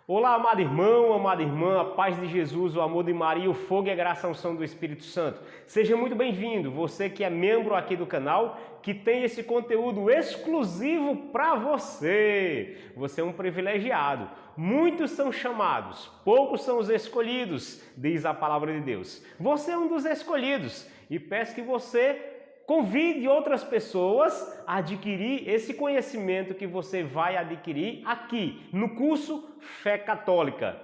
Olá, amado irmão, amada irmã, a paz de Jesus, o amor de Maria, o fogo e a graça, a unção do Espírito Santo. Seja muito bem-vindo, você que é membro aqui do canal, que tem esse conteúdo exclusivo para você. Você é um privilegiado. Muitos são chamados, poucos são os escolhidos, diz a palavra de Deus. Você é um dos escolhidos e peço que você convide outras pessoas a adquirir esse conhecimento que você vai adquirir aqui no curso Fé Católica,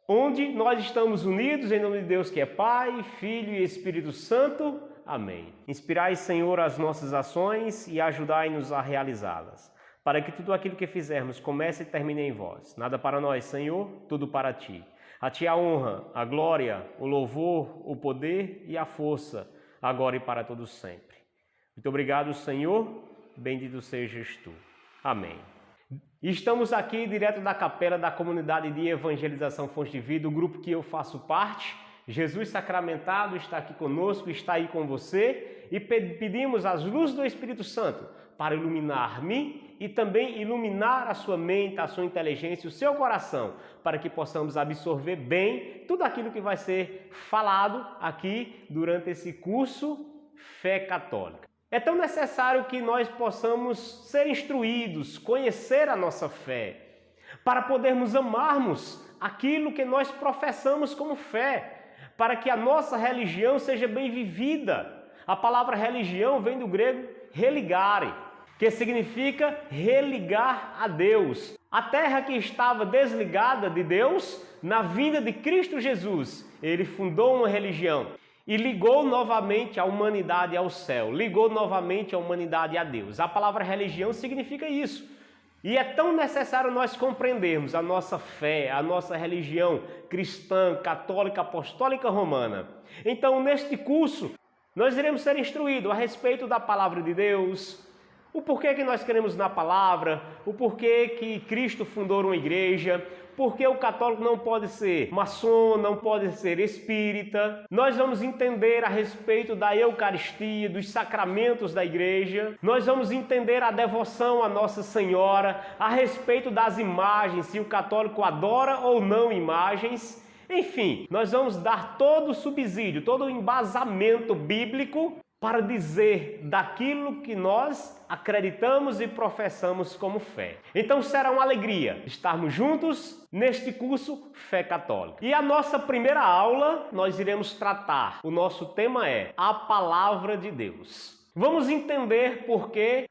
onde nós estamos unidos em nome de Deus que é Pai, Filho e Espírito Santo. Amém. Inspirai, Senhor, as nossas ações e ajudai-nos a realizá-las, para que tudo aquilo que fizermos comece e termine em vós. Nada para nós, Senhor, tudo para Ti. A Ti a honra, a glória, o louvor, o poder e a força, agora e para todos sempre. Muito obrigado, Senhor. Bendito sejas Tu. Amém. Estamos aqui direto da capela da comunidade de evangelização Fonte de Vida, o grupo que eu faço parte. Jesus sacramentado está aqui conosco, está aí com você e pedimos as luzes do Espírito Santo para iluminar-me e também iluminar a sua mente, a sua inteligência, o seu coração, para que possamos absorver bem tudo aquilo que vai ser falado aqui durante esse curso Fé Católica. É tão necessário que nós possamos ser instruídos, conhecer a nossa fé, para podermos amarmos aquilo que nós professamos como fé, para que a nossa religião seja bem vivida. A palavra religião vem do grego religare, que significa religar a Deus. A terra que estava desligada de Deus, na vinda de Cristo Jesus, ele fundou uma religião e ligou novamente a humanidade ao céu, ligou novamente a humanidade a Deus. A palavra religião significa isso. E é tão necessário nós compreendermos a nossa fé, a nossa religião cristã, católica, apostólica, romana. Então, neste curso, nós iremos ser instruídos a respeito da palavra de Deus, o porquê que nós queremos na palavra, o porquê que Cristo fundou uma igreja, porque o católico não pode ser maçom, não pode ser espírita. Nós vamos entender a respeito da Eucaristia, dos sacramentos da igreja. Nós vamos entender a devoção à Nossa Senhora, a respeito das imagens, se o católico adora ou não imagens. Enfim, nós vamos dar todo o subsídio, todo o embasamento bíblico para dizer daquilo que nós acreditamos e professamos como fé. Então será uma alegria estarmos juntos neste curso Fé Católica. E a nossa primeira aula nós iremos tratar, o nosso tema é a Palavra de Deus. Vamos entender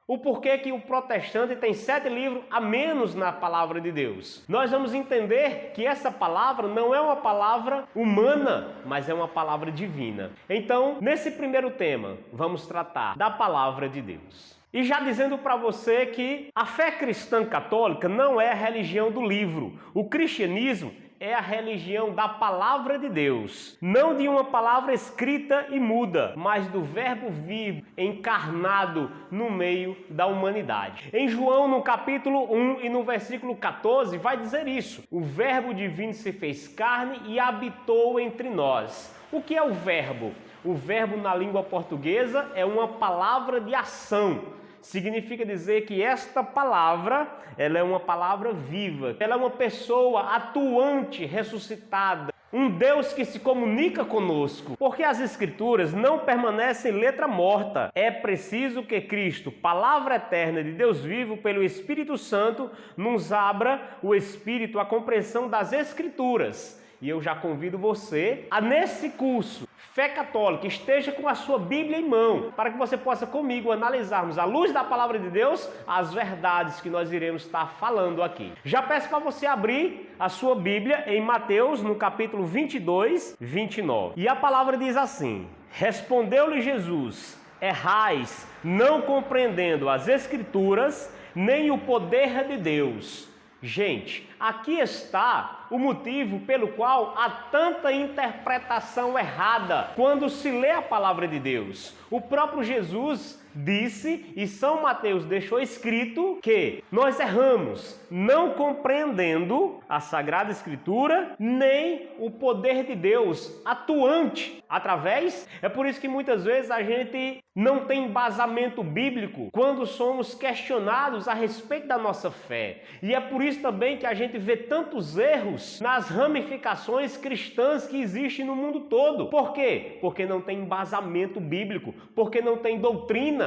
o porquê que o protestante tem 7 livros a menos na palavra de Deus. Nós vamos entender que essa palavra não é uma palavra humana, mas é uma palavra divina. Então, nesse primeiro tema, vamos tratar da palavra de Deus. E já dizendo para você que a fé cristã católica não é a religião do livro. O cristianismo é a religião da palavra de Deus, não de uma palavra escrita e muda, mas do verbo vivo, encarnado no meio da humanidade. Em João, no capítulo 1 e no versículo 14, vai dizer isso. O verbo divino se fez carne e habitou entre nós. O que é o verbo? O verbo na língua portuguesa é uma palavra de ação. Significa dizer que esta palavra, ela é uma palavra viva. Ela é uma pessoa atuante, ressuscitada. Um Deus que se comunica conosco. Porque as Escrituras não permanecem letra morta. É preciso que Cristo, palavra eterna de Deus vivo, pelo Espírito Santo, nos abra o Espírito, a compreensão das Escrituras. E eu já convido você a, nesse curso Fé Católica, esteja com a sua Bíblia em mão, para que você possa comigo analisarmos, à luz da palavra de Deus, as verdades que nós iremos estar falando aqui. Já peço para você abrir a sua Bíblia em Mateus, no capítulo 22, 29. E a palavra diz assim: respondeu-lhe Jesus: errais, não compreendendo as Escrituras, nem o poder de Deus. Gente, aqui está o motivo pelo qual há tanta interpretação errada quando se lê a palavra de Deus. O próprio Jesus, disse e São Mateus deixou escrito que nós erramos não compreendendo a Sagrada Escritura nem o poder de Deus atuante através. É por isso que muitas vezes a gente não tem embasamento bíblico quando somos questionados a respeito da nossa fé. E é por isso também que a gente vê tantos erros nas ramificações cristãs que existem no mundo todo. Por quê? Porque não tem embasamento bíblico, porque não tem doutrina.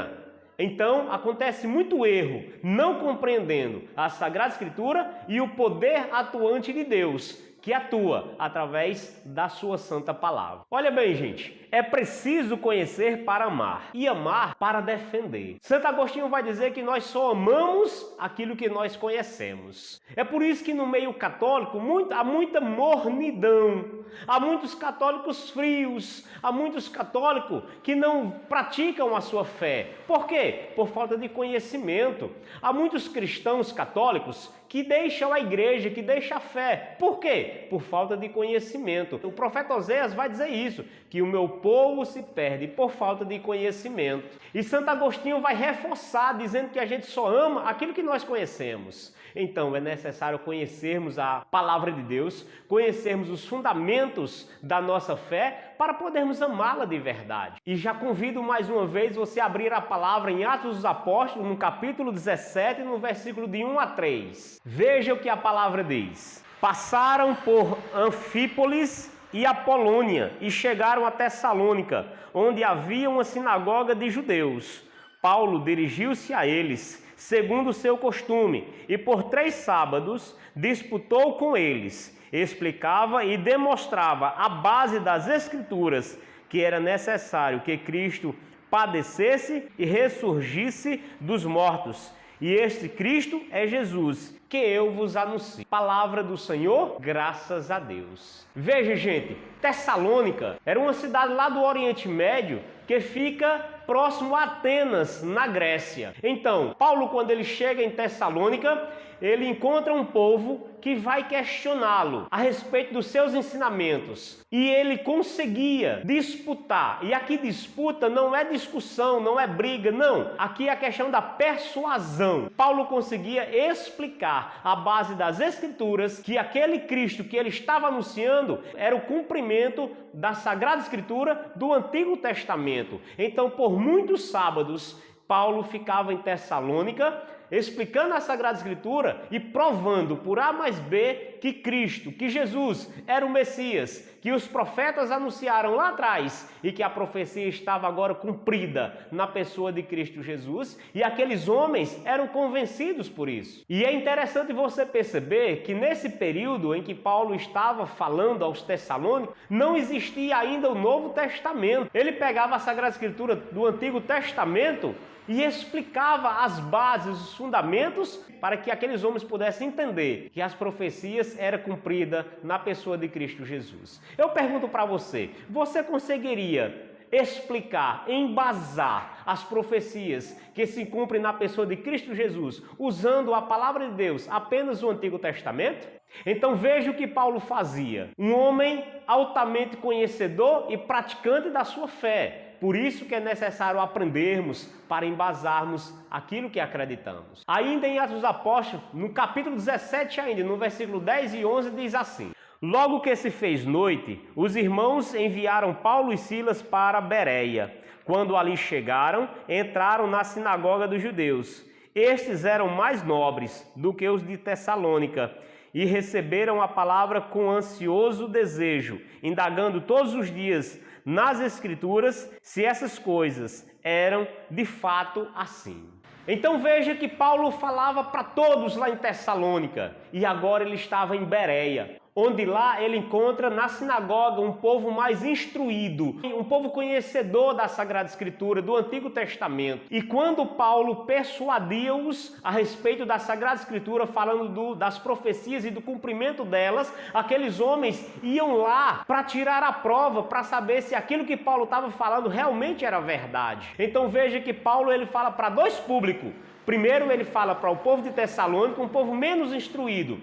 Então, acontece muito erro, não compreendendo a Sagrada Escritura e o poder atuante de Deus, que atua através da sua santa palavra. Olha bem, gente, é preciso conhecer para amar e amar para defender. Santo Agostinho vai dizer que nós só amamos aquilo que nós conhecemos. É por isso que no meio católico há muita mornidão, há muitos católicos frios, há muitos católicos que não praticam a sua fé. Por quê? Por falta de conhecimento. Há muitos cristãos católicos que deixam a igreja, que deixam a fé. Por quê? Por falta de conhecimento. O profeta Oséias vai dizer isso, que o meu povo se perde por falta de conhecimento. E Santo Agostinho vai reforçar, dizendo que a gente só ama aquilo que nós conhecemos. Então é necessário conhecermos a palavra de Deus, conhecermos os fundamentos da nossa fé para podermos amá-la de verdade. E já convido mais uma vez você a abrir a palavra em Atos dos Apóstolos, no capítulo 17, no versículo de 1 a 3. Veja o que a palavra diz. Passaram por Anfípolis e Apolônia e chegaram a Tessalônica, onde havia uma sinagoga de judeus. Paulo dirigiu-se a eles, segundo o seu costume, e por 3 sábados disputou com eles, explicava e demonstrava a base das Escrituras, que era necessário que Cristo padecesse e ressurgisse dos mortos. E este Cristo é Jesus, que eu vos anuncio. Palavra do Senhor, graças a Deus. Veja, gente, Tessalônica era uma cidade lá do Oriente Médio que fica próximo a Atenas, na Grécia. Então, Paulo, quando ele chega em Tessalônica, ele encontra um povo que vai questioná-lo a respeito dos seus ensinamentos. E ele conseguia disputar. E aqui disputa não é discussão, não é briga, não. Aqui é a questão da persuasão. Paulo conseguia explicar a base das Escrituras que aquele Cristo que ele estava anunciando era o cumprimento da Sagrada Escritura do Antigo Testamento. Então, por muitos sábados, Paulo ficava em Tessalônica, explicando a Sagrada Escritura e provando por A mais B que Cristo, que Jesus era o Messias, que os profetas anunciaram lá atrás e que a profecia estava agora cumprida na pessoa de Cristo Jesus, e aqueles homens eram convencidos por isso. E é interessante você perceber que nesse período em que Paulo estava falando aos Tessalônicos, não existia ainda o Novo Testamento. Ele pegava a Sagrada Escritura do Antigo Testamento e explicava as bases, os fundamentos, para que aqueles homens pudessem entender que as profecias eram cumpridas na pessoa de Cristo Jesus. Eu pergunto para você, você conseguiria explicar, embasar as profecias que se cumprem na pessoa de Cristo Jesus, usando a palavra de Deus, apenas o Antigo Testamento? Então veja o que Paulo fazia. Um homem altamente conhecedor e praticante da sua fé. Por isso que é necessário aprendermos para embasarmos aquilo que acreditamos. Ainda em Atos dos Apóstolos, no capítulo 17 ainda, no versículo 10 e 11, diz assim: Logo que se fez noite, os irmãos enviaram Paulo e Silas para Bereia. Quando ali chegaram, entraram na sinagoga dos judeus. Estes eram mais nobres do que os de Tessalônica e receberam a palavra com ansioso desejo, indagando todos os dias nas Escrituras se essas coisas eram de fato assim. Então veja que Paulo falava para todos lá em Tessalônica e agora ele estava em Bereia, onde lá ele encontra na sinagoga um povo mais instruído, um povo conhecedor da Sagrada Escritura, do Antigo Testamento. E quando Paulo persuadia-os a respeito da Sagrada Escritura, falando das profecias e do cumprimento delas, aqueles homens iam lá para tirar a prova, para saber se aquilo que Paulo estava falando realmente era verdade. Então veja que Paulo ele fala para 2 públicos. Primeiro ele fala para o povo de Tessalônica, um povo menos instruído.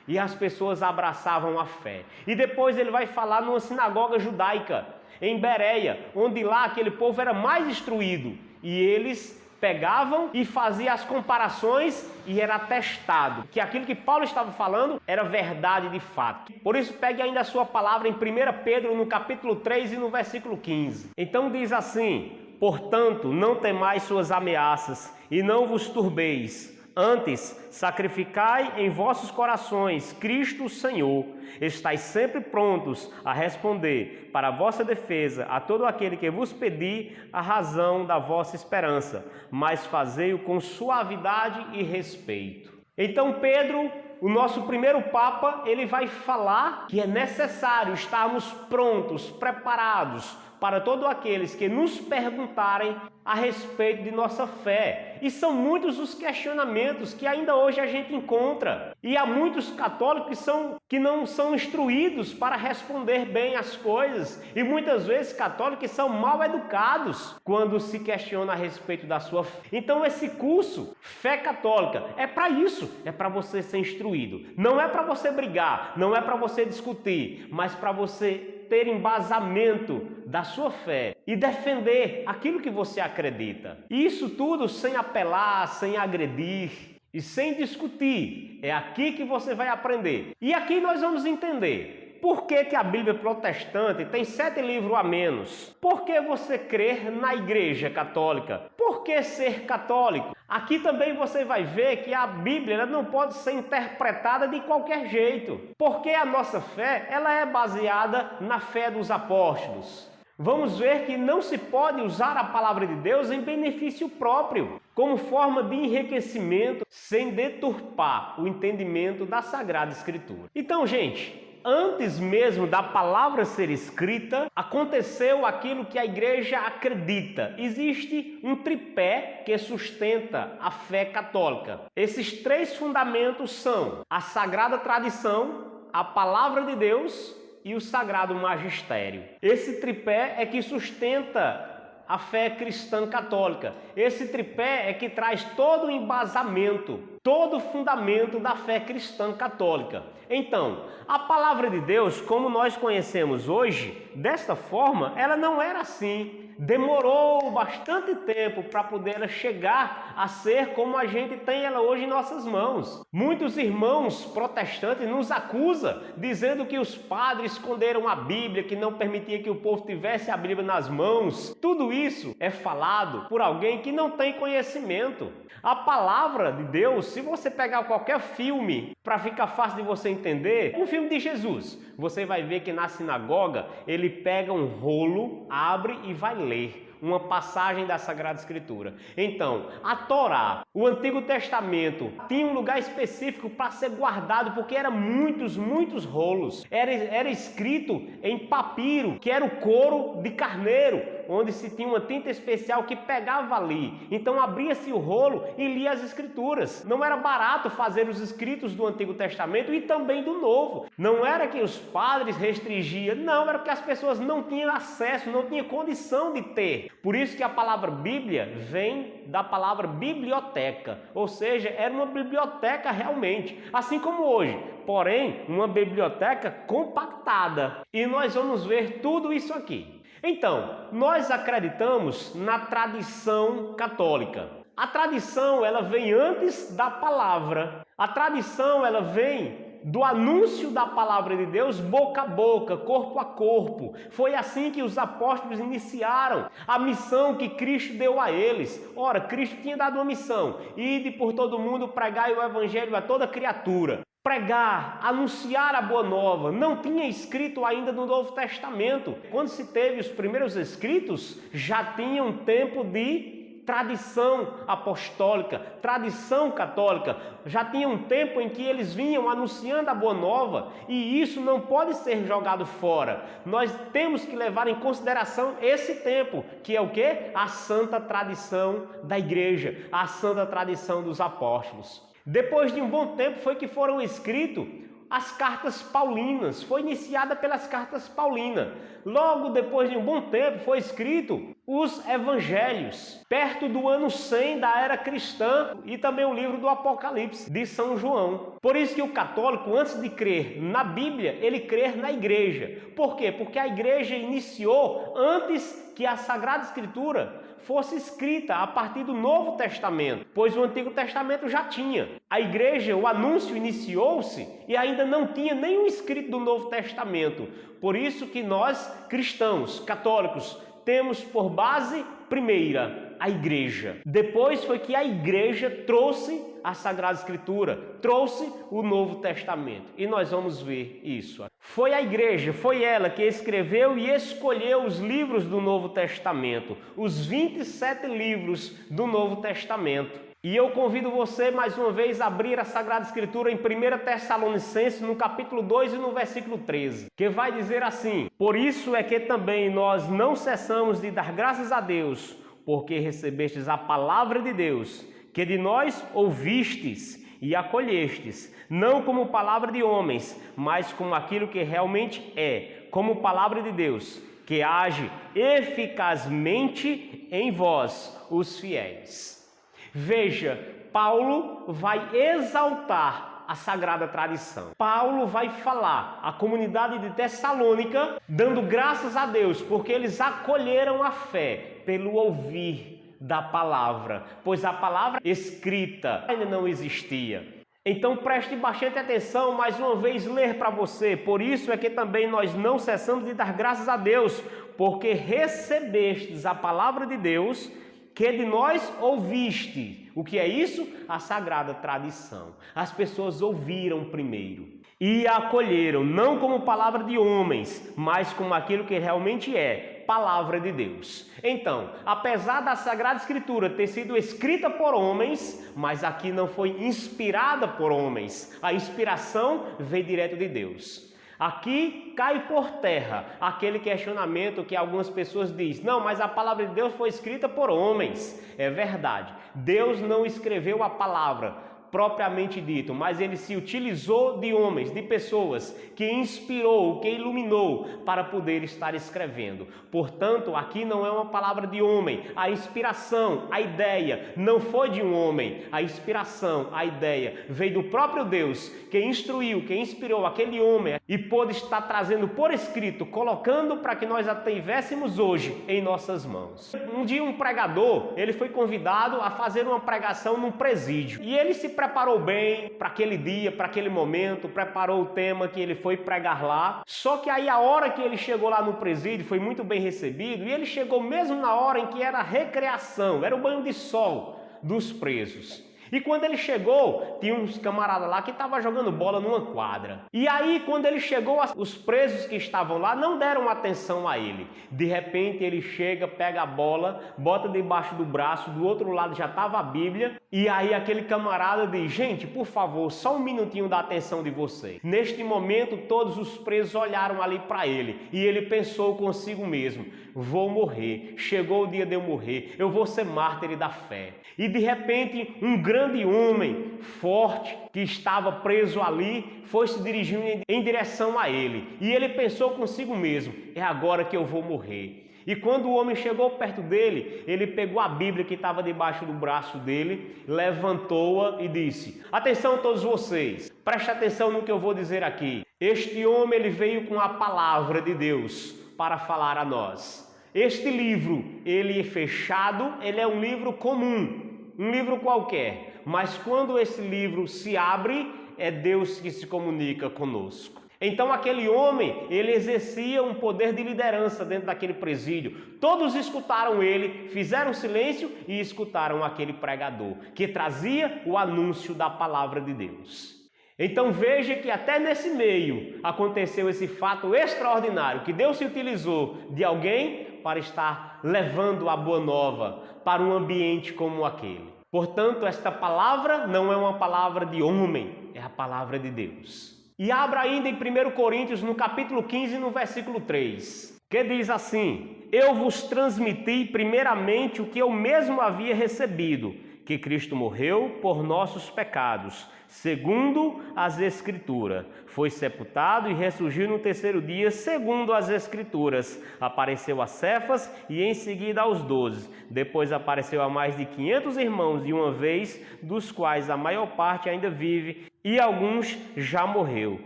E as pessoas abraçavam a fé. E depois ele vai falar numa sinagoga judaica, em Bereia, onde lá aquele povo era mais instruído. e eles pegavam e faziam as comparações e era atestado que aquilo que Paulo estava falando era verdade de fato. Por isso pegue ainda a sua palavra em 1 Pedro no capítulo 3 e no versículo 15. Então diz assim: portanto, não temais suas ameaças e não vos turbeis. Antes, sacrificai em vossos corações Cristo o Senhor. Estais sempre prontos a responder para a vossa defesa a todo aquele que vos pedir a razão da vossa esperança, mas fazei-o com suavidade e respeito. Então Pedro, o nosso primeiro Papa, ele vai falar que é necessário estarmos prontos, preparados para todos aqueles que nos perguntarem a respeito de nossa fé. E são muitos os questionamentos que ainda hoje a gente encontra. E há muitos católicos que não são instruídos para responder bem as coisas. E muitas vezes católicos são mal educados quando se questiona a respeito da sua fé. Então esse curso, Fé Católica, é para isso. É para você ser instruído. Não é para você brigar, não é para você discutir, mas para você ter embasamento da sua fé e defender aquilo que você acredita. E isso tudo sem apelar, sem agredir e sem discutir. É aqui que você vai aprender. E aqui nós vamos entender por que a Bíblia protestante tem 7 livros a menos. Por que você crer na Igreja Católica? Por que ser católico? Aqui também você vai ver que a Bíblia ela não pode ser interpretada de qualquer jeito. Porque a nossa fé ela é baseada na fé dos apóstolos. Vamos ver que não se pode usar a palavra de Deus em benefício próprio, como forma de enriquecimento, sem deturpar o entendimento da Sagrada Escritura. Então, gente, antes mesmo da palavra ser escrita, aconteceu aquilo que a igreja acredita. Existe um tripé que sustenta a fé católica. Esses 3 fundamentos são a Sagrada Tradição, a Palavra de Deus e o Sagrado Magistério. Esse tripé é que sustenta a fé cristã católica. Esse tripé é que traz todo o embasamento, todo o fundamento da fé cristã católica. Então, a palavra de Deus, como nós conhecemos hoje, desta forma, ela não era assim. Demorou bastante tempo para poder chegar a ser como a gente tem ela hoje em nossas mãos. Muitos irmãos protestantes nos acusam, dizendo que os padres esconderam a Bíblia, que não permitia que o povo tivesse a Bíblia nas mãos. Tudo isso é falado por alguém que não tem conhecimento. A palavra de Deus, se você pegar qualquer filme para ficar fácil de você entender, um filme de Jesus, você vai ver que na sinagoga ele pega um rolo, abre e vai ler uma passagem da Sagrada Escritura. Então, a Torá, o Antigo Testamento, tinha um lugar específico para ser guardado, porque eram muitos rolos. Era escrito em papiro, que era o couro de carneiro, onde se tinha uma tinta especial que pegava ali. Então abria-se o rolo e lia as Escrituras. Não era barato fazer os escritos do Antigo Testamento e também do Novo. Não era que os padres restringiam, não, era porque as pessoas não tinham acesso, não tinham condição de ter. Por isso que a palavra Bíblia vem da palavra biblioteca, ou seja, era uma biblioteca realmente, assim como hoje, porém uma biblioteca compactada. E nós vamos ver tudo isso aqui. Então, nós acreditamos na tradição católica. A tradição, ela vem antes da palavra. A tradição, ela vem do anúncio da palavra de Deus boca a boca, corpo a corpo. Foi assim que os apóstolos iniciaram a missão que Cristo deu a eles. Ora, Cristo tinha dado uma missão: ide por todo mundo, pregai o evangelho a toda criatura. Pregar, anunciar a boa nova. Não tinha escrito ainda no Novo Testamento. Quando se teve os primeiros escritos, já tinha um tempo de tradição apostólica, tradição católica. Já tinha um tempo em que eles vinham anunciando a boa nova, e isso não pode ser jogado fora. Nós temos que levar em consideração esse tempo, que é o quê? A santa tradição da igreja, a santa tradição dos apóstolos. Depois de um bom tempo foi que foram escritas as cartas paulinas, foi iniciada pelas cartas paulinas. Logo depois de um bom tempo foi escrito os evangelhos, perto do ano 100 da era cristã, e também o livro do Apocalipse de São João. Por isso que o católico, antes de crer na Bíblia, ele crê na igreja. Por quê? Porque a igreja iniciou antes que a Sagrada Escritura fosse escrita a partir do Novo Testamento, pois o Antigo Testamento já tinha. A igreja, o anúncio iniciou-se e ainda não tinha nenhum escrito do Novo Testamento. Por isso que nós, cristãos, católicos, temos por base primeira a igreja. Depois foi que a igreja trouxe a Sagrada Escritura, trouxe o Novo Testamento. E nós vamos ver isso. Foi a igreja, foi ela que escreveu e escolheu os livros do Novo Testamento, os 27 livros do Novo Testamento. E eu convido você mais uma vez a abrir a Sagrada Escritura em 1 Tessalonicenses, no capítulo 2 e no versículo 13, que vai dizer assim: por isso é que também nós não cessamos de dar graças a Deus, porque recebestes a palavra de Deus, que de nós ouvistes e acolhestes, não como palavra de homens, mas como aquilo que realmente é, como palavra de Deus, que age eficazmente em vós, os fiéis. Veja, Paulo vai exaltar a sagrada tradição. Paulo vai falar à comunidade de Tessalônica, dando graças a Deus, porque eles acolheram a fé pelo ouvir da palavra, pois a palavra escrita ainda não existia. Então preste bastante atenção, mais uma vez ler para você. Por isso é que também nós não cessamos de dar graças a Deus, porque recebestes a palavra de Deus, que de nós ouviste. O que é isso? A sagrada tradição. As pessoas ouviram primeiro e a acolheram, não como palavra de homens, mas como aquilo que realmente é, palavra de Deus. Então, apesar da Sagrada Escritura ter sido escrita por homens, mas aqui não foi inspirada por homens. A inspiração veio direto de Deus. Aqui cai por terra aquele questionamento que algumas pessoas dizem: não, mas a palavra de Deus foi escrita por homens. É verdade, Deus não escreveu a palavra propriamente dito, mas ele se utilizou de homens, de pessoas que inspirou, que iluminou para poder estar escrevendo. Portanto, aqui não é uma palavra de homem. A inspiração, a ideia não foi de um homem. A inspiração, a ideia veio do próprio Deus, que instruiu, que inspirou aquele homem e pôde estar trazendo por escrito, colocando para que nós a tivéssemos hoje em nossas mãos. Um dia um pregador, ele foi convidado a fazer uma pregação num presídio e ele se preparou bem para aquele dia, para aquele momento, preparou o tema que ele foi pregar lá. Só que aí a hora que ele chegou lá no presídio foi muito bem recebido e ele chegou mesmo na hora em que era a recreação, era o banho de sol dos presos. E quando ele chegou, tinha uns camaradas lá que estavam jogando bola numa quadra. E aí, quando ele chegou, os presos que estavam lá não deram atenção a ele. De repente, ele chega, pega a bola, bota debaixo do braço, do outro lado já estava a Bíblia. E aí, aquele camarada diz: gente, por favor, só um minutinho da atenção de vocês. Neste momento, todos os presos olharam ali para ele. E ele pensou consigo mesmo: vou morrer. Chegou o dia de eu morrer. Eu vou ser mártir da fé. E de repente, um grande homem forte que estava preso ali foi se dirigindo em direção a ele. E ele pensou consigo mesmo: é agora que eu vou morrer. E quando o homem chegou perto dele, ele pegou a Bíblia que estava debaixo do braço dele, levantou-a e disse: atenção todos vocês, preste atenção no que eu vou dizer aqui. Este homem, ele veio com a palavra de Deus para falar a nós. Este livro, ele é fechado, ele é um livro comum, um livro qualquer. Mas quando esse livro se abre, é Deus que se comunica conosco. Então aquele homem, ele exercia um poder de liderança dentro daquele presídio. Todos escutaram ele, fizeram silêncio e escutaram aquele pregador, que trazia o anúncio da palavra de Deus. Então veja que até nesse meio aconteceu esse fato extraordinário, que Deus se utilizou de alguém para estar levando a boa nova para um ambiente como aquele. Portanto, esta palavra não é uma palavra de homem, é a palavra de Deus. E abra ainda em 1 Coríntios, no capítulo 15, no versículo 3, que diz assim: eu vos transmiti primeiramente o que eu mesmo havia recebido, que Cristo morreu por nossos pecados, segundo as Escrituras. Foi sepultado e ressurgiu no terceiro dia, segundo as Escrituras. Apareceu a Cefas e em seguida aos 12. Depois apareceu a mais de 500 irmãos de uma vez, dos quais a maior parte ainda vive e alguns já morreu.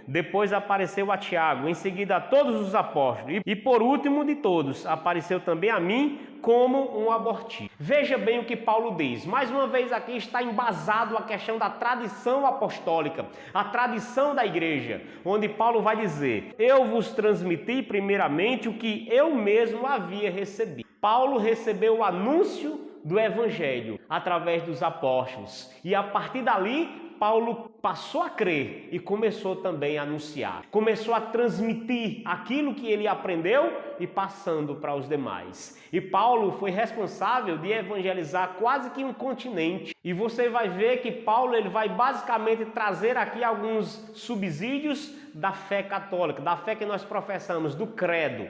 Depois apareceu a Tiago, em seguida a todos os apóstolos, e por último de todos, apareceu também a mim como um abortivo. Veja bem o que Paulo diz. Mais uma vez aqui está embasado a questão da tradição apostólica, a tradição da igreja, onde Paulo vai dizer: eu vos transmiti primeiramente o que eu mesmo havia recebido. Paulo recebeu o anúncio do evangelho através dos apóstolos, e a partir dali Paulo passou a crer e começou também a anunciar, começou a transmitir aquilo que ele aprendeu e passando para os demais. E Paulo foi responsável de evangelizar quase que um continente. E você vai ver que Paulo ele vai basicamente trazer aqui alguns subsídios da fé católica, da fé que nós professamos, do credo.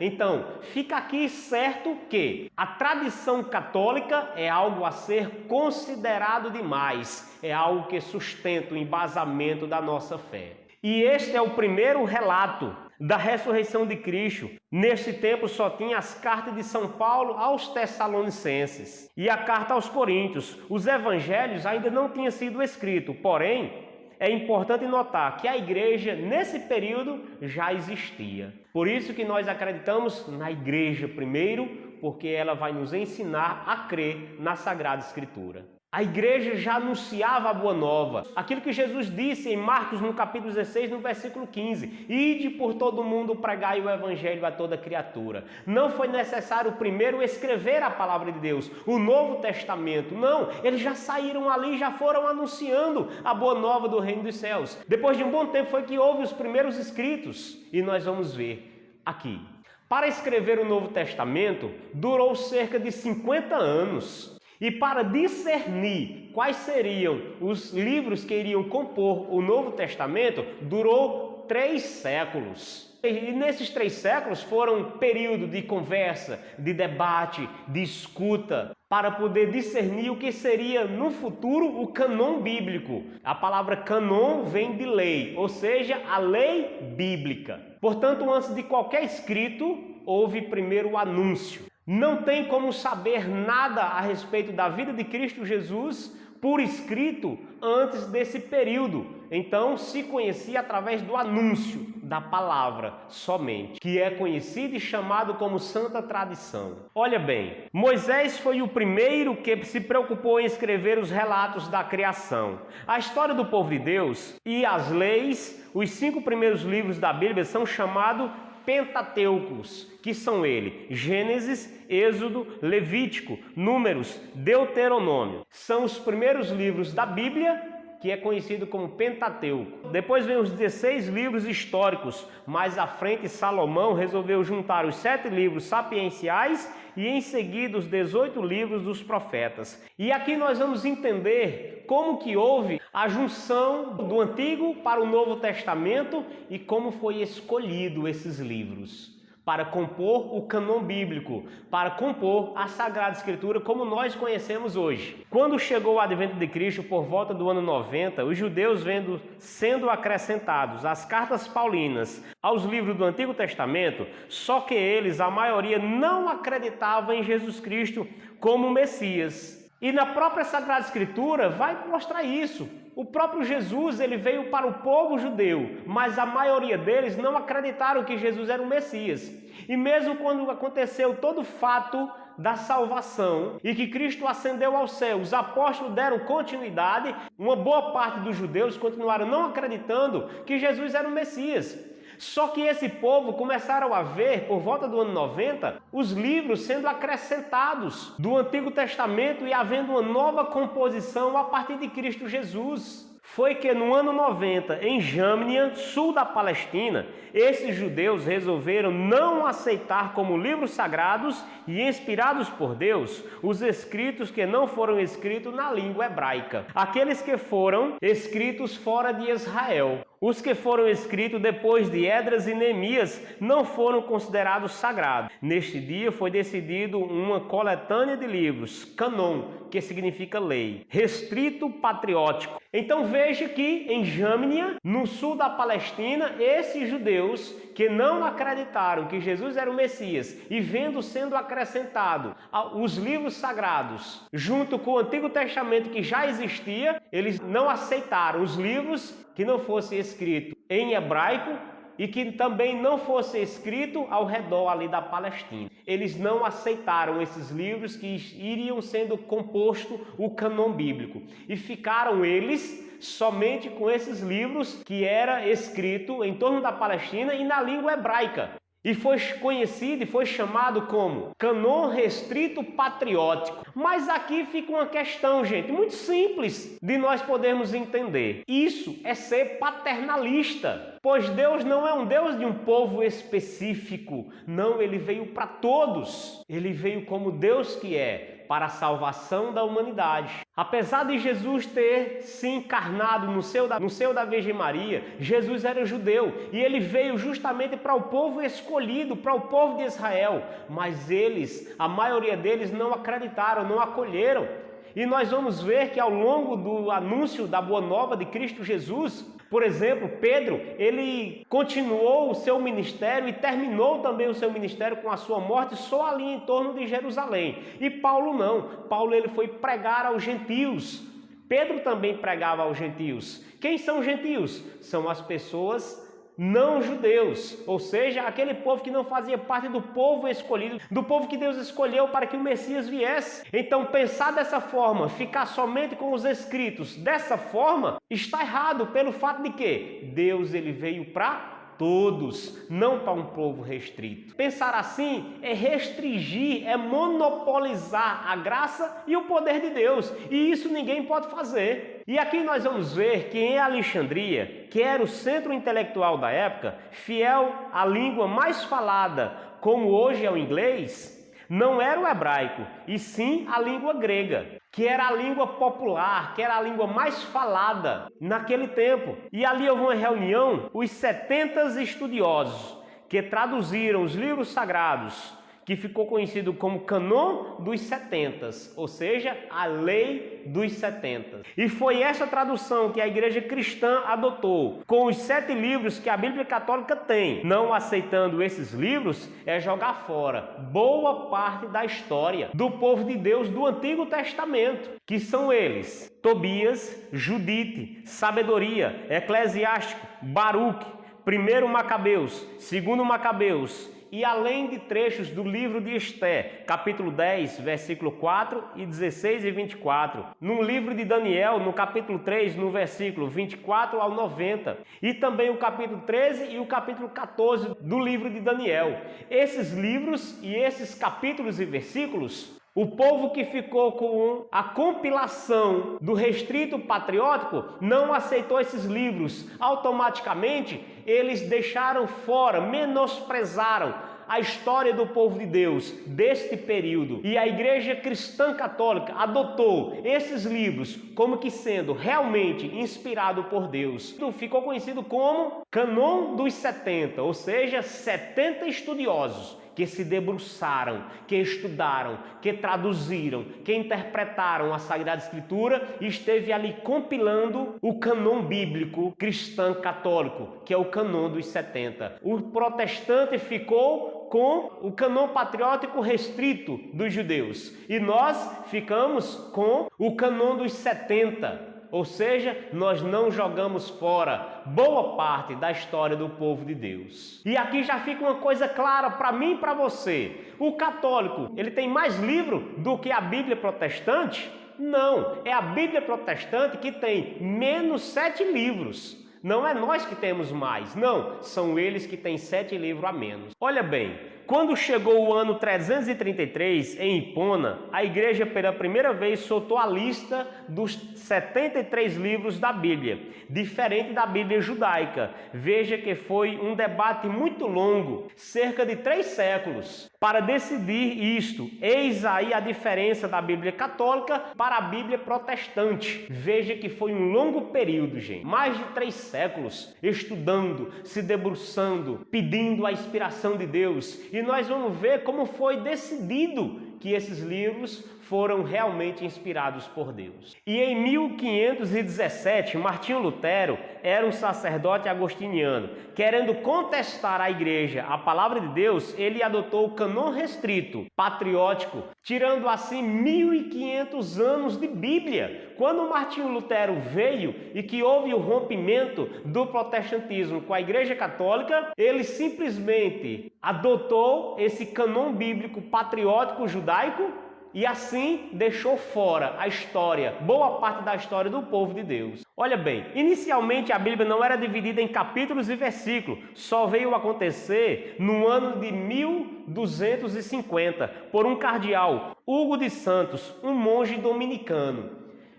Então, fica aqui certo que a tradição católica é algo a ser considerado demais, é algo que sustenta o embasamento da nossa fé. E este é o primeiro relato da ressurreição de Cristo. Neste tempo só tinha as cartas de São Paulo aos Tessalonicenses e a carta aos Coríntios. Os evangelhos ainda não tinham sido escritos, porém, é importante notar que a igreja, nesse período, já existia. Por isso que nós acreditamos na igreja primeiro, porque ela vai nos ensinar a crer na Sagrada Escritura. A igreja já anunciava a boa nova. Aquilo que Jesus disse em Marcos, no capítulo 16, no versículo 15. Ide por todo mundo pregai o evangelho a toda criatura. Não foi necessário primeiro escrever a palavra de Deus, o Novo Testamento. Não, eles já saíram ali e já foram anunciando a boa nova do reino dos céus. Depois de um bom tempo foi que houve os primeiros escritos. E nós vamos ver aqui. Para escrever o Novo Testamento, durou cerca de 50 anos. E para discernir quais seriam os livros que iriam compor o Novo Testamento, durou 3 séculos. E nesses 3 séculos foram um período de conversa, de debate, de escuta, para poder discernir o que seria no futuro o cânon bíblico. A palavra cânon vem de lei, ou seja, a lei bíblica. Portanto, antes de qualquer escrito, houve primeiro o anúncio. Não tem como saber nada a respeito da vida de Cristo Jesus por escrito antes desse período. Então se conhecia através do anúncio da palavra somente, que é conhecido e chamado como Santa Tradição. Olha bem, Moisés foi o primeiro que se preocupou em escrever os relatos da criação. A história do povo de Deus e as leis, os 5 primeiros livros da Bíblia são chamados Pentateucos, que são ele: Gênesis, Êxodo, Levítico, Números, Deuteronômio. São os primeiros livros da Bíblia, que é conhecido como Pentateuco. Depois vem os 16 livros históricos. Mais à frente, Salomão resolveu juntar os 7 livros sapienciais e em seguida os 18 livros dos profetas. E aqui nós vamos entender como que houve a junção do Antigo para o Novo Testamento e como foi escolhido esses livros para compor o cânon bíblico, para compor a Sagrada Escritura como nós conhecemos hoje. Quando chegou o advento de Cristo, por volta do ano 90, os judeus vendo sendo acrescentados as cartas paulinas aos livros do Antigo Testamento, só que eles, a maioria, não acreditavam em Jesus Cristo como Messias. E na própria Sagrada Escritura vai mostrar isso. O próprio Jesus, ele veio para o povo judeu, mas a maioria deles não acreditaram que Jesus era o Messias. E mesmo quando aconteceu todo o fato da salvação e que Cristo ascendeu ao céu, os apóstolos deram continuidade, uma boa parte dos judeus continuaram não acreditando que Jesus era o Messias. Só que esse povo começaram a ver, por volta do ano 90, os livros sendo acrescentados do Antigo Testamento e havendo uma nova composição a partir de Cristo Jesus. Foi que no ano 90, em Jâmnia, sul da Palestina, esses judeus resolveram não aceitar como livros sagrados e inspirados por Deus os escritos que não foram escritos na língua hebraica, aqueles que foram escritos fora de Israel. Os que foram escritos depois de Esdras e Neemias não foram considerados sagrados. Neste dia foi decidido uma coletânea de livros, canon, que significa lei, restrito patriótico. Então veja que em Jâmnia, no sul da Palestina, esses judeus que não acreditaram que Jesus era o Messias e vendo sendo acrescentado os livros sagrados, junto com o Antigo Testamento que já existia, eles não aceitaram os livros que não fosse escrito em hebraico e que também não fosse escrito ao redor ali da Palestina. Eles não aceitaram esses livros que iriam sendo composto o cânon bíblico e ficaram eles somente com esses livros que era escrito em torno da Palestina e na língua hebraica. E foi conhecido e foi chamado como cânon restrito patriótico. Mas aqui fica uma questão, gente, muito simples de nós podermos entender. Isso é ser paternalista, pois Deus não é um Deus de um povo específico. Não, ele veio para todos. Ele veio como Deus que é, para a salvação da humanidade. Apesar de Jesus ter se encarnado no seio da Virgem Maria, Jesus era judeu e ele veio justamente para o povo escolhido, para o povo de Israel. Mas eles, a maioria deles, não acreditaram, não acolheram. E nós vamos ver que ao longo do anúncio da Boa Nova de Cristo Jesus, por exemplo, Pedro, ele continuou o seu ministério e terminou também o seu ministério com a sua morte só ali em torno de Jerusalém. E Paulo não. Paulo ele foi pregar aos gentios. Pedro também pregava aos gentios. Quem são gentios? São as pessoas não judeus, ou seja, aquele povo que não fazia parte do povo escolhido, do povo que Deus escolheu para que o Messias viesse. Então pensar dessa forma, ficar somente com os escritos dessa forma, está errado pelo fato de que Deus ele veio para todos, não para um povo restrito. Pensar assim é restringir, é monopolizar a graça e o poder de Deus, e isso ninguém pode fazer. E aqui nós vamos ver que em Alexandria, que era o centro intelectual da época, fiel à língua mais falada, como hoje é o inglês, não era o hebraico, e sim a língua grega, que era a língua popular, que era a língua mais falada naquele tempo. E ali houve uma reunião, os 70 estudiosos, que traduziram os livros sagrados, que ficou conhecido como Cânon dos 70, ou seja, a Lei dos 70. E foi essa tradução que a Igreja Cristã adotou, com os 7 livros que a Bíblia Católica tem. Não aceitando esses livros é jogar fora boa parte da história do povo de Deus do Antigo Testamento, que são eles: Tobias, Judite, Sabedoria, Eclesiástico, Baruque, 1 Macabeus, 2 Macabeus, e além de trechos do livro de Esté, capítulo 10, versículo 4 e 16 e 24. No livro de Daniel, no capítulo 3, no versículo 24 ao 90. E também o capítulo 13 e o capítulo 14 do livro de Daniel. Esses livros e esses capítulos e versículos, o povo que ficou com a compilação do restrito patriótico não aceitou esses livros. Automaticamente, eles deixaram fora, menosprezaram a história do povo de Deus deste período. E a Igreja Cristã Católica adotou esses livros como que sendo realmente inspirado por Deus. Ficou conhecido como Cânon dos 70, ou seja, 70 estudiosos que se debruçaram, que estudaram, que traduziram, que interpretaram a Sagrada Escritura e esteve ali compilando o cânon bíblico cristão católico, que é o cânon dos 70. O protestante ficou com o cânon patriótico restrito dos judeus e nós ficamos com o cânon dos 70. Ou seja, nós não jogamos fora boa parte da história do povo de Deus. E aqui já fica uma coisa clara para mim e para você. O católico, ele tem mais livro do que a Bíblia protestante? Não, é a Bíblia protestante que tem menos 7 livros. Não é nós que temos mais, não, são eles que têm 7 livros a menos. Olha bem, Quando chegou o ano 333, em Hipona, a igreja pela primeira vez soltou a lista dos 73 livros da Bíblia, diferente da Bíblia judaica. Veja que foi um debate muito longo, cerca de 3 séculos, para decidir isto. Eis aí a diferença da Bíblia católica para a Bíblia protestante. Veja que foi um longo período, gente. Mais de 3 séculos estudando, se debruçando, pedindo a inspiração de Deus. E nós vamos ver como foi decidido que esses livros foram realmente inspirados por Deus. E em 1517, Martinho Lutero era um sacerdote agostiniano. Querendo contestar à igreja a palavra de Deus, ele adotou o cânon restrito, patriótico, tirando assim 1500 anos de Bíblia. Quando Martinho Lutero veio e que houve o rompimento do protestantismo com a igreja católica, ele simplesmente adotou esse cânon bíblico patriótico judaico e assim deixou fora a história, boa parte da história do povo de Deus. Olha bem, inicialmente a Bíblia não era dividida em capítulos e versículos, só veio acontecer no ano de 1250, por um cardeal, Hugo de Santos, um monge dominicano.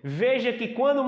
Veja que quando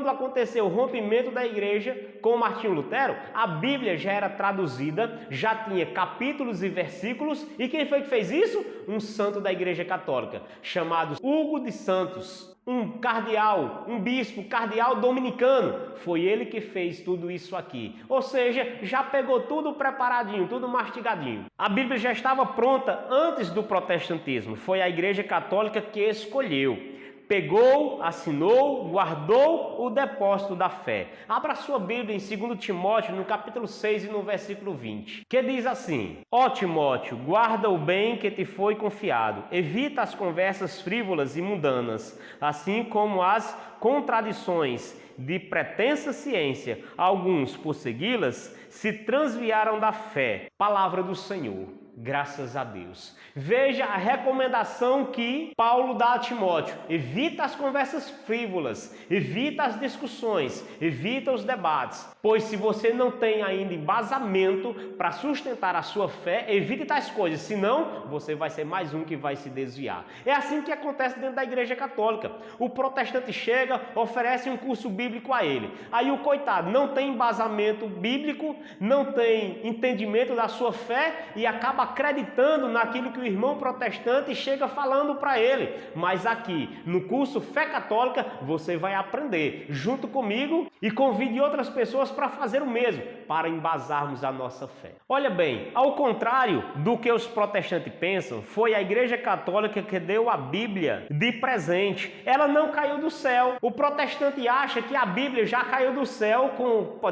aconteceu o rompimento da igreja com Martinho Lutero, a Bíblia já era traduzida, já tinha capítulos e versículos, e quem foi que fez isso? Um santo da igreja católica, chamado Hugo de Santos, um cardeal, um bispo, cardeal dominicano. Foi ele que fez tudo isso aqui. Ou seja, já pegou tudo preparadinho, tudo mastigadinho. A Bíblia já estava pronta antes do protestantismo. Foi a igreja católica que escolheu. Pegou, assinou, guardou o depósito da fé. Abra sua Bíblia em 2 Timóteo, no capítulo 6 e no versículo 20, que diz assim: Ó Timóteo, guarda o bem que te foi confiado, evita as conversas frívolas e mundanas, assim como as contradições de pretensa ciência. Alguns, por segui-las, se transviaram da fé. Palavra do Senhor. Graças a Deus. Veja a recomendação que Paulo dá a Timóteo: evita as conversas frívolas, evita as discussões, evita os debates, pois se você não tem ainda embasamento para sustentar a sua fé, evite tais coisas, senão você vai ser mais um que vai se desviar. É assim que acontece dentro da igreja católica. O protestante chega, oferece um curso bíblico a ele, aí o coitado não tem embasamento bíblico, não tem entendimento da sua fé e acaba acreditando naquilo que o irmão protestante chega falando para ele. Mas aqui, no curso Fé Católica, você vai aprender junto comigo e convide outras pessoas para fazer o mesmo, para embasarmos a nossa fé. Olha bem, ao contrário do que os protestantes pensam, foi a igreja católica que deu a Bíblia de presente. Ela não caiu do céu. O protestante acha que a Bíblia já caiu do céu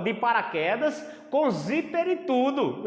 de paraquedas, com zíper e tudo.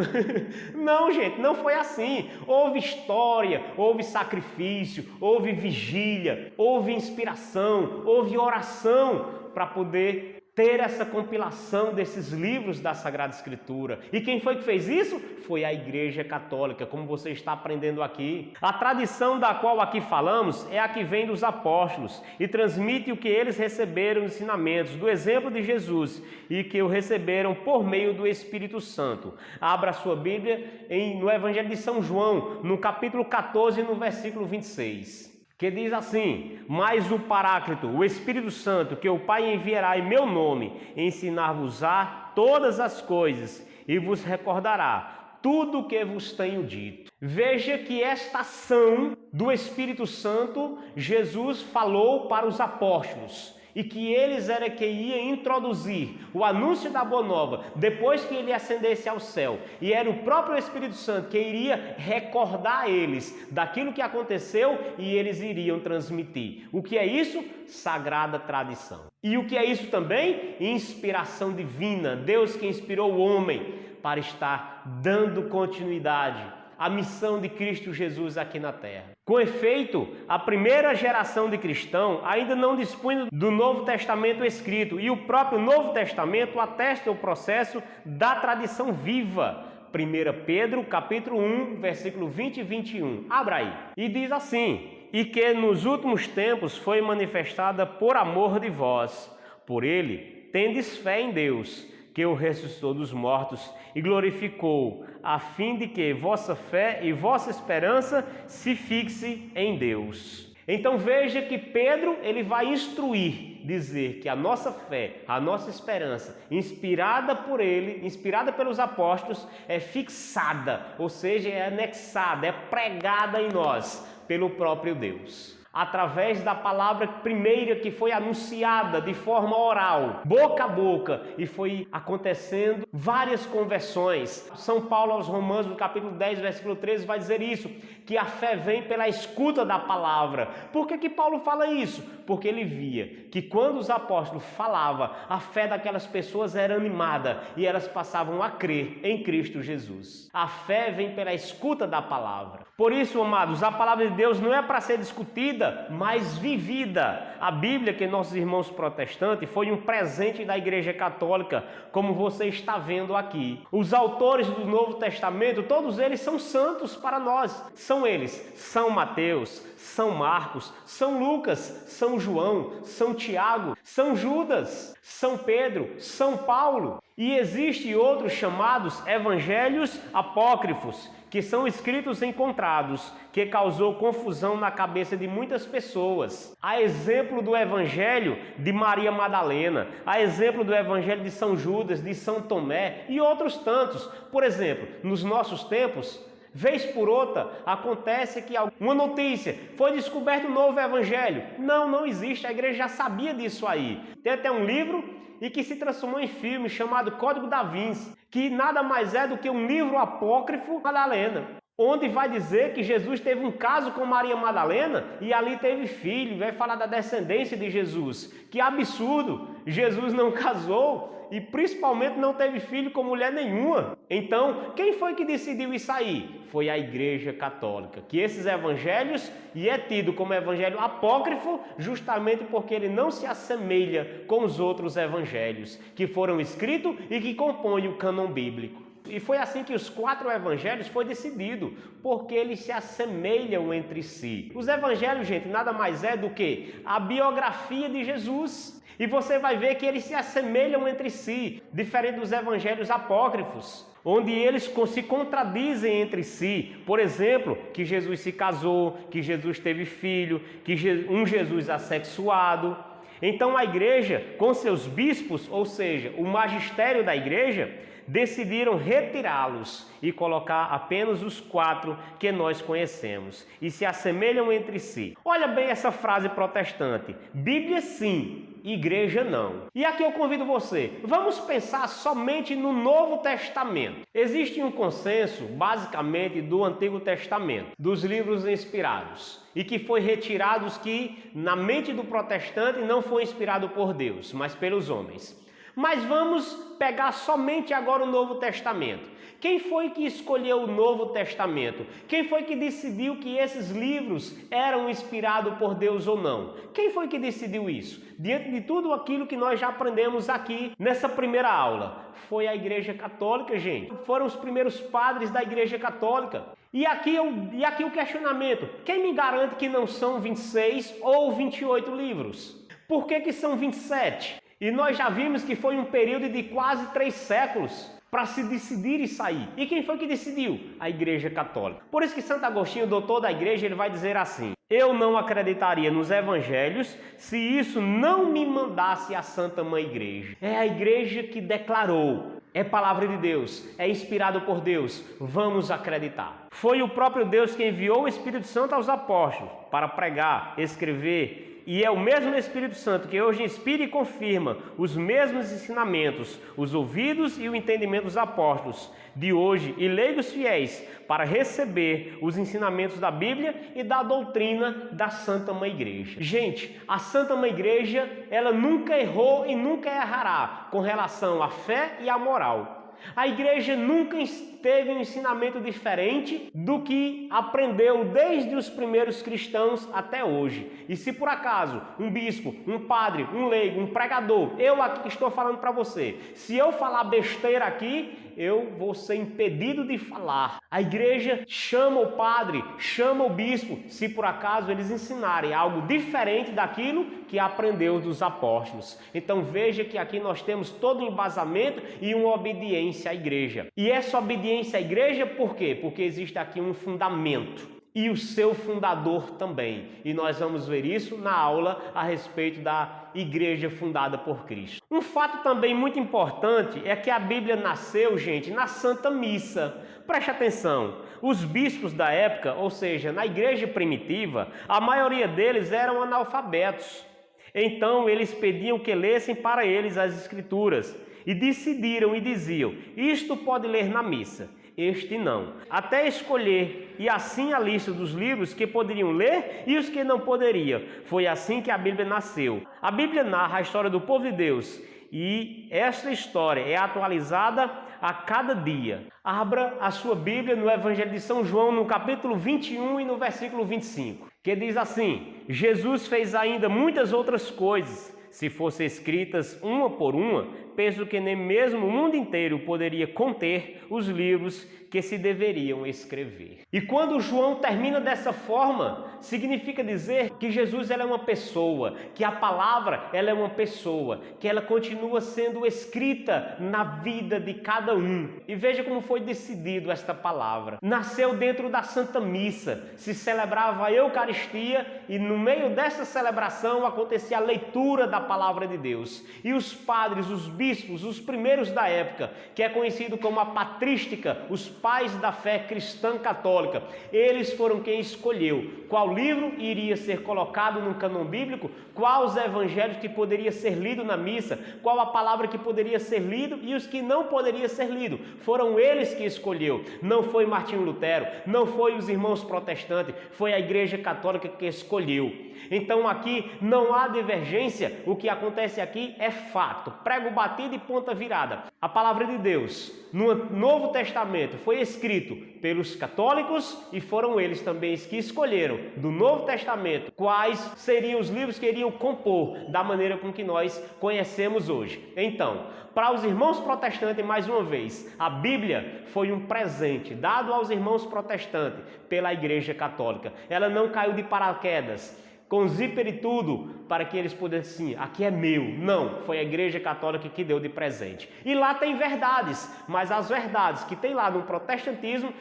Não, gente, não foi assim. Houve história, houve sacrifício, houve vigília, houve inspiração, houve oração para poder ter essa compilação desses livros da Sagrada Escritura. E quem foi que fez isso? Foi a Igreja Católica, como você está aprendendo aqui. A tradição da qual aqui falamos é a que vem dos apóstolos e transmite o que eles receberam de ensinamentos do exemplo de Jesus e que o receberam por meio do Espírito Santo. Abra a sua Bíblia no Evangelho de São João, no capítulo 14, no versículo 26. Que diz assim: mas o Paráclito, o Espírito Santo, que o Pai enviará em meu nome, ensinar-vos-á todas as coisas e vos recordará tudo o que vos tenho dito. Veja que esta ação do Espírito Santo, Jesus falou para os apóstolos, e que eles era que ia introduzir o anúncio da Boa Nova depois que ele ascendesse ao céu, e era o próprio Espírito Santo que iria recordar eles daquilo que aconteceu e eles iriam transmitir. O que é isso? Sagrada tradição. E o que é isso também? Inspiração divina. Deus que inspirou o homem para estar dando continuidade a missão de Cristo Jesus aqui na terra. Com efeito, a primeira geração de cristão ainda não dispunha do Novo Testamento escrito, e o próprio Novo Testamento atesta o processo da tradição viva. 1 Pedro, capítulo 1, versículo 20 e 21. Abra aí. E diz assim: e que nos últimos tempos foi manifestada por amor de vós. Por ele, tendes fé em Deus, que o ressuscitou dos mortos e glorificou, a fim de que vossa fé e vossa esperança se fixe em Deus. Então veja que Pedro, ele vai instruir, dizer que a nossa fé, a nossa esperança, inspirada por ele, inspirada pelos apóstolos, é fixada, ou seja, é anexada, é pregada em nós pelo próprio Deus. Através da palavra primeira que foi anunciada de forma oral, boca a boca, e foi acontecendo várias conversões. São Paulo aos Romanos, no capítulo 10, versículo 13, vai dizer isso, que a fé vem pela escuta da palavra. Por que Paulo fala isso? Porque ele via que quando os apóstolos falavam, a fé daquelas pessoas era animada e elas passavam a crer em Cristo Jesus. A fé vem pela escuta da palavra. Por isso, amados, a palavra de Deus não é para ser discutida, mas vivida. A Bíblia, que nossos irmãos protestantes, foi um presente da Igreja Católica, como você está vendo aqui. Os autores do Novo Testamento, todos eles são santos para nós. São eles São Mateus, São Marcos, São Lucas, São João, São Tiago, São Judas, São Pedro, São Paulo. E existem outros chamados evangelhos apócrifos, que são escritos encontrados, que causou confusão na cabeça de muitas pessoas. A exemplo do evangelho de Maria Madalena, a exemplo do evangelho de São Judas, de São Tomé e outros tantos. Por exemplo, nos nossos tempos, vez por outra, acontece que uma notícia, foi descoberto um novo evangelho. Não existe, a igreja já sabia disso aí. Tem até um livro e que se transformou em filme chamado Código da Vinci, que nada mais é do que um livro apócrifo Madalena, onde vai dizer que Jesus teve um caso com Maria Madalena e ali teve filho, vai falar da descendência de Jesus. Que absurdo! Jesus não casou e principalmente não teve filho com mulher nenhuma. Então, quem foi que decidiu isso aí? Foi a Igreja Católica, que esses evangelhos, e é tido como evangelho apócrifo, justamente porque ele não se assemelha com os outros evangelhos que foram escritos e que compõem o cânon bíblico. E foi assim que os 4 evangelhos foi decidido, porque eles se assemelham entre si. Os evangelhos, gente, nada mais é do que a biografia de Jesus. E você vai ver que eles se assemelham entre si, diferente dos evangelhos apócrifos, onde eles se contradizem entre si. Por exemplo, que Jesus se casou, que Jesus teve filho, que um Jesus assexuado. Então a igreja, com seus bispos, ou seja, o magistério da igreja, decidiram retirá-los e colocar apenas os 4 que nós conhecemos e se assemelham entre si. Olha bem essa frase protestante: Bíblia sim, igreja não. E aqui eu convido você, vamos pensar somente no Novo Testamento. Existe um consenso, basicamente, do Antigo Testamento, dos livros inspirados, e que foi retirados que, na mente do protestante, não foi inspirado por Deus, mas pelos homens. Mas vamos pegar somente agora o Novo Testamento. Quem foi que escolheu o Novo Testamento? Quem foi que decidiu que esses livros eram inspirados por Deus ou não? Quem foi que decidiu isso? Diante de tudo aquilo que nós já aprendemos aqui nessa primeira aula. Foi a Igreja Católica, gente. Foram os primeiros padres da Igreja Católica. E aqui o questionamento: quem me garante que não são 26 ou 28 livros? Por que são 27? E nós já vimos que foi um período de quase 3 séculos para se decidir e sair. E quem foi que decidiu? A Igreja Católica. Por isso que Santo Agostinho, doutor da Igreja, ele vai dizer assim: eu não acreditaria nos evangelhos se isso não me mandasse a Santa Mãe Igreja. É a Igreja que declarou: é palavra de Deus, é inspirado por Deus, vamos acreditar. Foi o próprio Deus que enviou o Espírito Santo aos apóstolos para pregar, escrever. E é o mesmo Espírito Santo que hoje inspira e confirma os mesmos ensinamentos, os ouvidos e o entendimento dos apóstolos de hoje e leigos fiéis para receber os ensinamentos da Bíblia e da doutrina da Santa Mãe Igreja. Gente, a Santa Mãe Igreja, ela nunca errou e nunca errará com relação à fé e à moral. A igreja nunca teve um ensinamento diferente do que aprendeu desde os primeiros cristãos até hoje. E se por acaso um bispo, um padre, um leigo, um pregador, eu aqui que estou falando para você, se eu falar besteira aqui, eu vou ser impedido de falar. A igreja chama o padre, chama o bispo, se por acaso eles ensinarem algo diferente daquilo que aprendeu dos apóstolos. Então veja que aqui nós temos todo um embasamento e uma obediência à igreja. E essa obediência à igreja por quê? Porque existe aqui um fundamento. E o seu fundador também. E nós vamos ver isso na aula a respeito da igreja fundada por Cristo. Um fato também muito importante é que a Bíblia nasceu, gente, na Santa Missa. Preste atenção, os bispos da época, ou seja, na igreja primitiva, a maioria deles eram analfabetos. Então eles pediam que lessem para eles as Escrituras e decidiram e diziam, isto pode ler na missa. Este não. Até escolher, e assim a lista dos livros que poderiam ler e os que não poderiam. Foi assim que a Bíblia nasceu. A Bíblia narra a história do povo de Deus e esta história é atualizada a cada dia. Abra a sua Bíblia no Evangelho de São João, no capítulo 21 e no versículo 25, que diz assim, Jesus fez ainda muitas outras coisas. Se fossem escritas uma por uma, penso que nem mesmo o mundo inteiro poderia conter os livros que se deveriam escrever. E quando João termina dessa forma, significa dizer que Jesus é uma pessoa, que a palavra ela é uma pessoa, que ela continua sendo escrita na vida de cada um. E veja como foi decidido esta palavra. Nasceu dentro da Santa Missa, se celebrava a Eucaristia e no meio dessa celebração acontecia a leitura da palavra de Deus. E os padres, os bispos, os primeiros da época, que é conhecido como a patrística, os pais da fé cristã católica, eles foram quem escolheu qual livro iria ser colocado no cânon bíblico, qual os evangelhos que poderia ser lido na missa, qual a palavra que poderia ser lido e os que não poderia ser lido. Foram eles que escolheu. Não foi Martinho Lutero, não foi os irmãos protestantes, foi a Igreja Católica que escolheu. Então aqui não há divergência, o que acontece aqui é fato, prego batido e ponta virada. A palavra de Deus no Novo Testamento foi escrito pelos católicos e foram eles também os que escolheram do Novo Testamento quais seriam os livros que iriam compor da maneira com que nós conhecemos hoje. Então, para os irmãos protestantes, mais uma vez, a Bíblia foi um presente dado aos irmãos protestantes pela Igreja Católica. Ela não caiu de paraquedas, com zíper e tudo, para que eles pudessem, aqui é meu. Não, foi a Igreja Católica que deu de presente. E lá tem verdades, mas as verdades que tem lá no protestantismo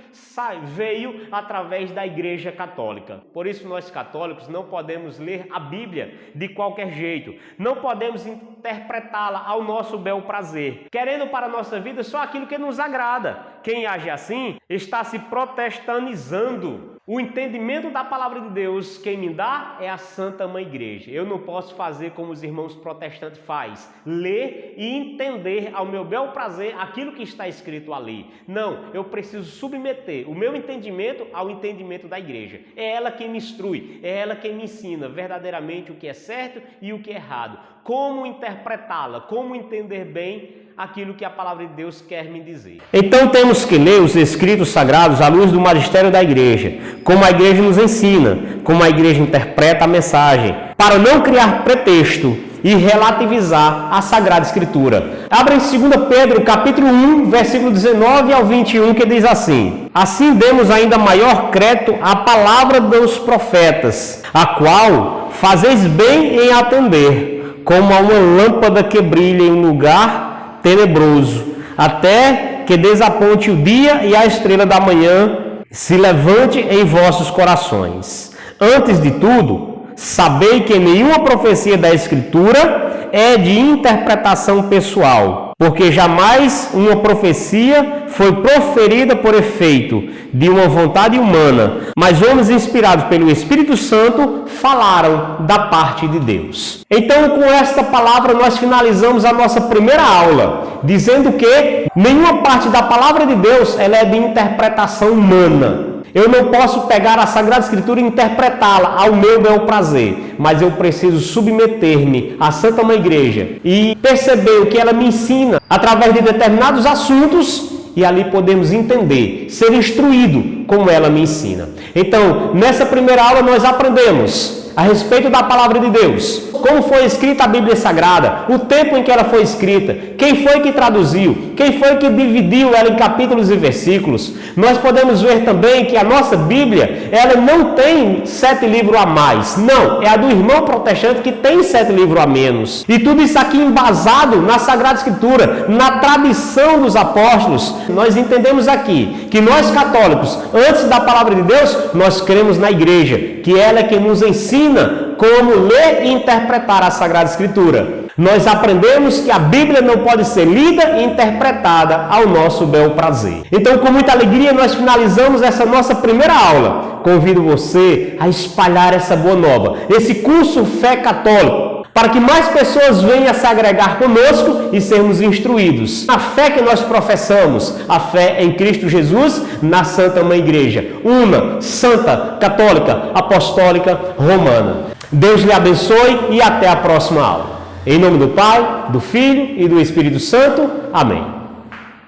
veio através da Igreja Católica. Por isso nós católicos não podemos ler a Bíblia de qualquer jeito, não podemos interpretá-la ao nosso bel prazer, querendo para a nossa vida só aquilo que nos agrada. Quem age assim está se protestanizando. O entendimento da palavra de Deus, quem me dá é a Santa Mãe Igreja. Eu não posso fazer como os irmãos protestantes fazem, ler e entender ao meu bel prazer aquilo que está escrito ali. Não, eu preciso submeter o meu entendimento ao entendimento da igreja. É ela quem me instrui, é ela quem me ensina verdadeiramente o que é certo e o que é errado. Como interpretá-la, como entender bem aquilo que a palavra de Deus quer me dizer. Então temos que ler os escritos sagrados à luz do magistério da igreja, como a igreja nos ensina, como a igreja interpreta a mensagem, para não criar pretexto e relativizar a Sagrada Escritura. Abra em 2 Pedro, capítulo 1, versículo 19 ao 21, que diz assim: assim demos ainda maior crédito à palavra dos profetas, a qual fazeis bem em atender, como a uma lâmpada que brilha em lugar tenebroso, até que desaponte o dia e a estrela da manhã se levante em vossos corações. Antes de tudo, sabei que nenhuma profecia da Escritura é de interpretação pessoal, porque jamais uma profecia foi proferida por efeito de uma vontade humana, mas homens inspirados pelo Espírito Santo falaram da parte de Deus. Então, com esta palavra, nós finalizamos a nossa primeira aula, dizendo que nenhuma parte da palavra de Deus ela é de interpretação humana. Eu não posso pegar a Sagrada Escritura e interpretá-la ao meu bel prazer, mas eu preciso submeter-me à Santa Mãe Igreja e perceber o que ela me ensina através de determinados assuntos e ali podemos entender, ser instruído como ela me ensina. Então, nessa primeira aula nós aprendemos a respeito da palavra de Deus, como foi escrita a Bíblia Sagrada, o tempo em que ela foi escrita, quem foi que traduziu, quem foi que dividiu ela em capítulos e versículos. Nós podemos ver também que a nossa Bíblia, ela não tem 7 livros a mais. Não, é a do irmão protestante que tem 7 livros a menos. E tudo isso aqui embasado na Sagrada Escritura, na tradição dos apóstolos. Nós entendemos aqui que nós católicos, antes da palavra de Deus, nós cremos na igreja, que ela é que nos ensina como ler e interpretar a Sagrada Escritura. Nós aprendemos que a Bíblia não pode ser lida e interpretada ao nosso bel prazer. Então, com muita alegria, nós finalizamos essa nossa primeira aula. Convido você a espalhar essa boa nova, esse curso Fé Católico, para que mais pessoas venham a se agregar conosco e sermos instruídos. A fé que nós professamos, a fé em Cristo Jesus, na Santa Mãe Igreja, una, santa, católica, apostólica, romana. Deus lhe abençoe e até a próxima aula. Em nome do Pai, do Filho e do Espírito Santo. Amém.